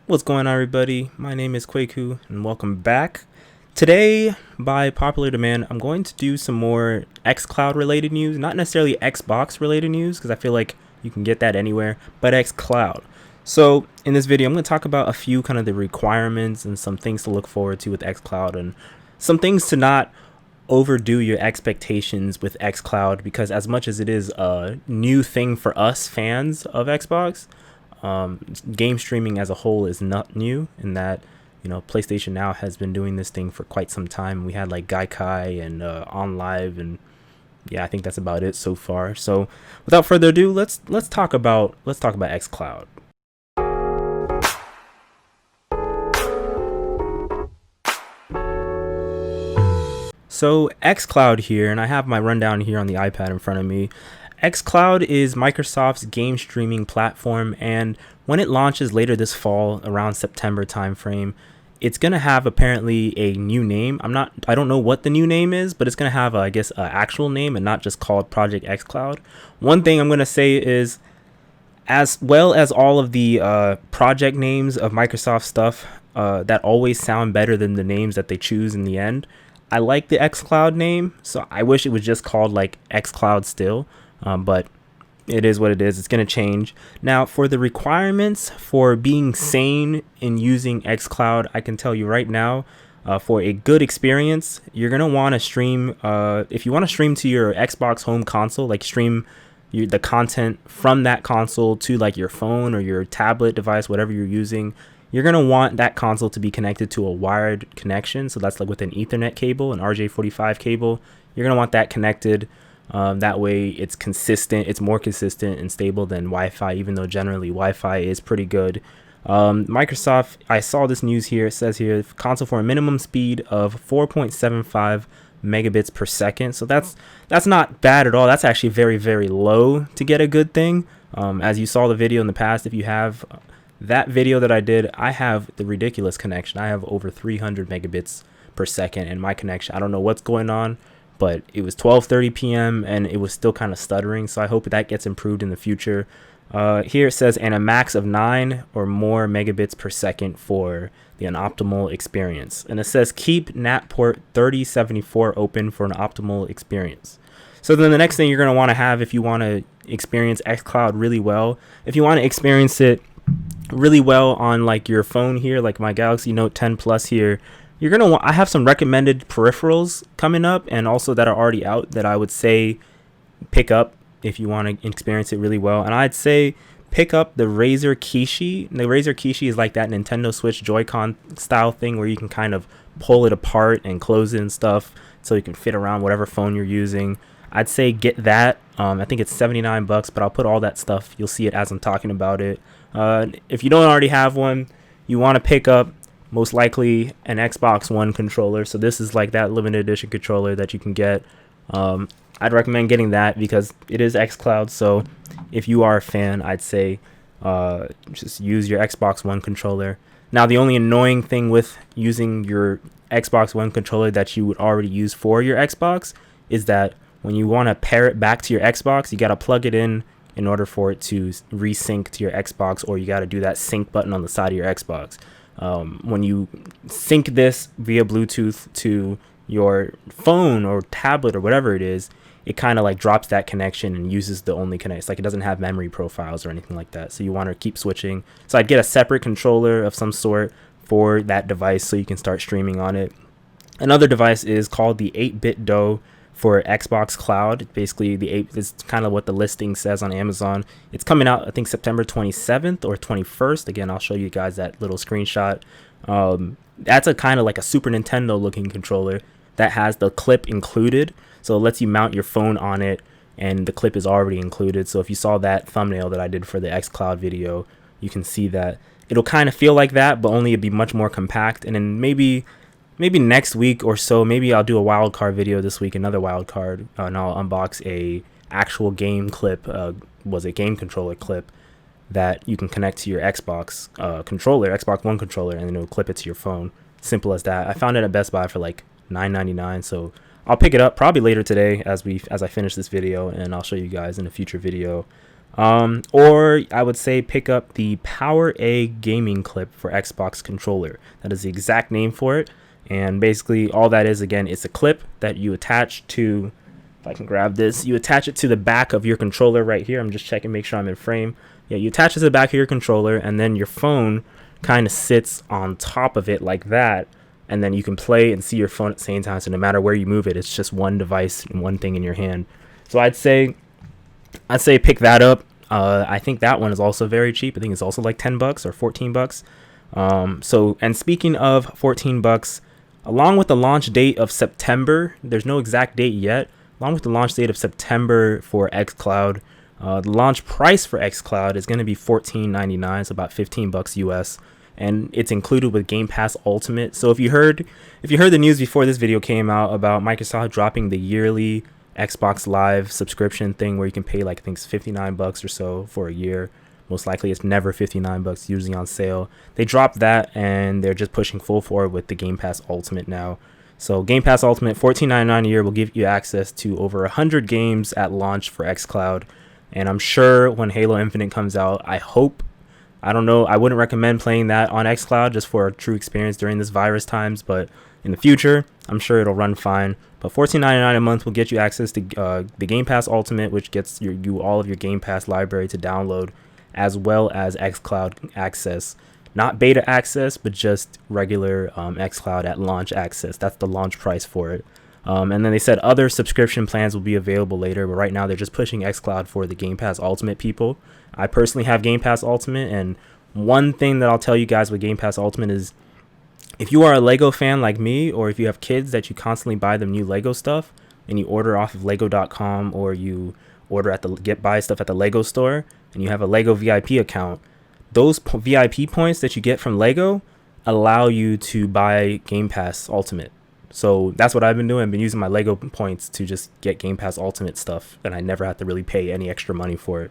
What's going on, everybody? My name is Kwaku, and welcome back. Today, by popular demand, I'm going to do some more xCloud related news, not necessarily Xbox related news, because I feel like you can get that anywhere, but xCloud. So, in this video, I'm going to talk about a few kind of the requirements and some things to look forward to with xCloud, and some things to not overdo your expectations with xCloud, because as much as it is a new thing for us fans of Xbox, game streaming as a whole is not new in that, PlayStation Now has been doing this thing for quite some time. We had like Gaikai and On Live, and yeah, I think that's about it so far. So without further ado, let's talk about xCloud. So xCloud here, and I have my rundown here on the iPad in front of me. xCloud is Microsoft's game streaming platform, and when it launches later this fall, around September timeframe, it's gonna have apparently a new name. I don't know what the new name is, but it's gonna have, an actual name and not just called Project xCloud. One thing I'm gonna say is, as well as all of the project names of Microsoft stuff that always sound better than the names that they choose in the end, I like the xCloud name, so I wish it was just called like xCloud still. But it is what it is. It's going to change. Now, for the requirements for being sane in using xCloud, I can tell you right now, for a good experience, you're going to want to stream. If you want to stream to your Xbox home console, like stream the content from that console to like your phone or your tablet device, whatever you're using, you're going to want that console to be connected to a wired connection. So that's like with an Ethernet cable, an RJ45 cable. You're going to want that connected. That way it's consistent, it's more consistent and stable than Wi-Fi, even though generally Wi-Fi is pretty good. Microsoft, I saw this news here, it says here, console for a minimum speed of 4.75 megabits per second. So that's not bad at all. That's actually very, very low to get a good thing. As you saw the video in the past, if you have that video that I did, I have the ridiculous connection. I have over 300 megabits per second in my connection. I don't know what's going on, but it was 12:30 p.m. and it was still kind of stuttering, so I hope that gets improved in the future. Here it says, and a max of 9 or more megabits per second for the optimal experience. And it says, keep NAT port 3074 open for an optimal experience. So then the next thing you're going to want to have if you want to experience xCloud really well, if you want to experience it really well on like your phone here, like my Galaxy Note 10 Plus here, you're going to want, I have some recommended peripherals coming up and also that are already out that I would say pick up if you want to experience it really well. And I'd say pick up the Razer Kishi. The Razer Kishi is like that Nintendo Switch Joy-Con style thing where you can kind of pull it apart and close it and stuff so you can fit around whatever phone you're using. I'd say get that. I think it's $79, but I'll put all that stuff. You'll see it as I'm talking about it. If you don't already have one, you want to pick up most likely an Xbox One controller. So this is like that limited edition controller that you can get. I'd recommend getting that because it is xCloud. So if you are a fan, I'd say just use your Xbox One controller. Now, the only annoying thing with using your Xbox One controller that you would already use for your Xbox is that when you want to pair it back to your Xbox, you got to plug it in order for it to resync to your Xbox, or you got to do that sync button on the side of your Xbox. When you sync this via Bluetooth to your phone or tablet or whatever it is, it kind of like drops that connection and uses the only connect. It's like it doesn't have memory profiles or anything like that. So you want to keep switching. So I'd get a separate controller of some sort for that device so you can start streaming on it. Another device is called the 8-bit DOE for Xbox Cloud. Basically, is kind of what the listing says on Amazon. It's coming out, I think, September 27th or 21st. Again, I'll show you guys that little screenshot. That's a kind of like a Super Nintendo looking controller that has the clip included. So it lets you mount your phone on it, and the clip is already included. So if you saw that thumbnail that I did for the xCloud video, you can see that it'll kind of feel like that, but only it'd be much more compact. And then maybe next week or so, maybe I'll do a wildcard video this week, another wildcard, and I'll unbox a actual game clip, game controller clip that you can connect to your Xbox Xbox One controller, and then it'll clip it to your phone. Simple as that. I found it at Best Buy for like $9.99, so I'll pick it up probably later today as I finish this video, and I'll show you guys in a future video Or I would say pick up the Power A gaming clip for Xbox controller. That is the exact name for it. And basically all that is, again, it's a clip that you attach to, if I can grab this, you attach it to the back of your controller right here. I'm just checking, make sure I'm in frame. Yeah, you attach it to the back of your controller, and then your phone kind of sits on top of it like that. And then you can play and see your phone at the same time. So no matter where you move it, it's just one device and one thing in your hand. So I'd say pick that up. I think that one is also very cheap. I think it's also like $10 or $14. And speaking of $14, along with the launch date of September, there's no exact date yet. Along with the launch date of September for xCloud, the launch price for xCloud is going to be $14.99, so about $15 US, and it's included with Game Pass Ultimate. So if you heard the news before this video came out about Microsoft dropping the yearly Xbox Live subscription thing where you can pay like I think it's $59 or so for a year. Most likely it's never $59, usually on sale. They dropped that and they're just pushing full forward with the Game Pass Ultimate now. So Game Pass Ultimate, $14.99 a year, will give you access to over 100 games at launch for xCloud. And I'm sure when Halo Infinite comes out, I don't know, I wouldn't recommend playing that on xCloud just for a true experience during this virus times, but in the future, I'm sure it'll run fine. But $14.99 a month will get you access to the Game Pass Ultimate, which gets you all of your Game Pass library to download, as well as xCloud access. Not beta access, but just regular xCloud at launch access. That's the launch price for it. And then they said other subscription plans will be available later, but right now they're just pushing xCloud for the Game Pass Ultimate people. I personally have Game Pass Ultimate, and one thing that I'll tell you guys with Game Pass Ultimate is if you are a Lego fan like me, or if you have kids that you constantly buy them new Lego stuff and you order off of Lego.com, or you order buy stuff at the Lego store and you have a Lego VIP account, those VIP points that you get from Lego allow you to buy Game Pass Ultimate. So that's what I've been doing. I've been using my Lego points to just get Game Pass Ultimate stuff, and I never have to really pay any extra money for it.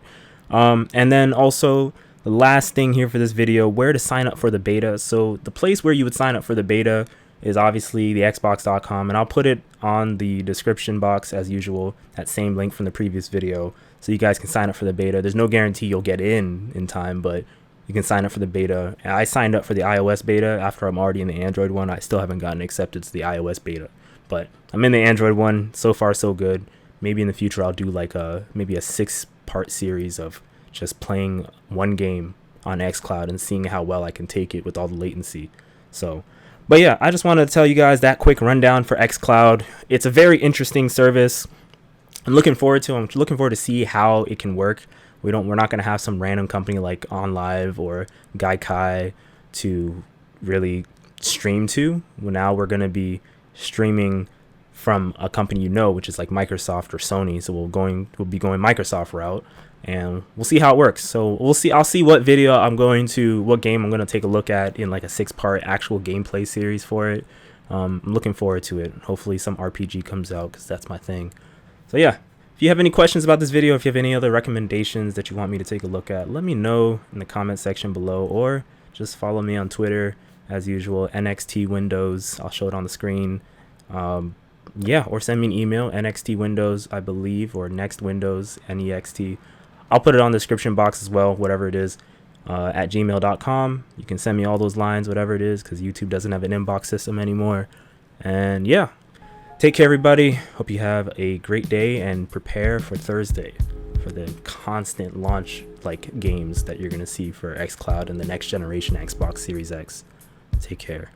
And then also the last thing here for this video, where to sign up for the beta. So the place where you would sign up for the beta is obviously the xbox.com, and I'll put it on the description box as usual, that same link from the previous video, so you guys can sign up for the beta. There's no guarantee you'll get in time, but you can sign up for the beta. I signed up for the iOS beta after I'm already in the Android one. I still haven't gotten accepted to the iOS beta, but I'm in the Android one. So far so good. Maybe in the future I'll do like maybe a 6-part series of just playing one game on xCloud and seeing how well I can take it with all the latency. So, but yeah, I just wanted to tell you guys that quick rundown for xCloud. It's a very interesting service. I'm looking forward to see how it can work. We're not going to have some random company like OnLive or Gaikai to really stream to. Now we're going to be streaming from a company which is like Microsoft or Sony. So we'll be going Microsoft route, and we'll see how it works. So we'll see. I'll see what game I'm going to take a look at in like a 6-part actual gameplay series for it. I'm looking forward to it. Hopefully some RPG comes out, because that's my thing. So yeah. If you have any questions about this video, if you have any other recommendations that you want me to take a look at, let me know in the comment section below, or just follow me on Twitter as usual, NXT Windows. I'll show it on the screen. Or send me an email, NXT Windows, I believe, or Next Windows, NEXT. I'll put it on the description box as well, whatever it is, at gmail.com. You can send me all those lines, whatever it is, because YouTube doesn't have an inbox system anymore. And yeah. Take care, everybody. Hope you have a great day, and prepare for Thursday for the constant launch games that you're going to see for xCloud and the next generation Xbox Series X. Take care.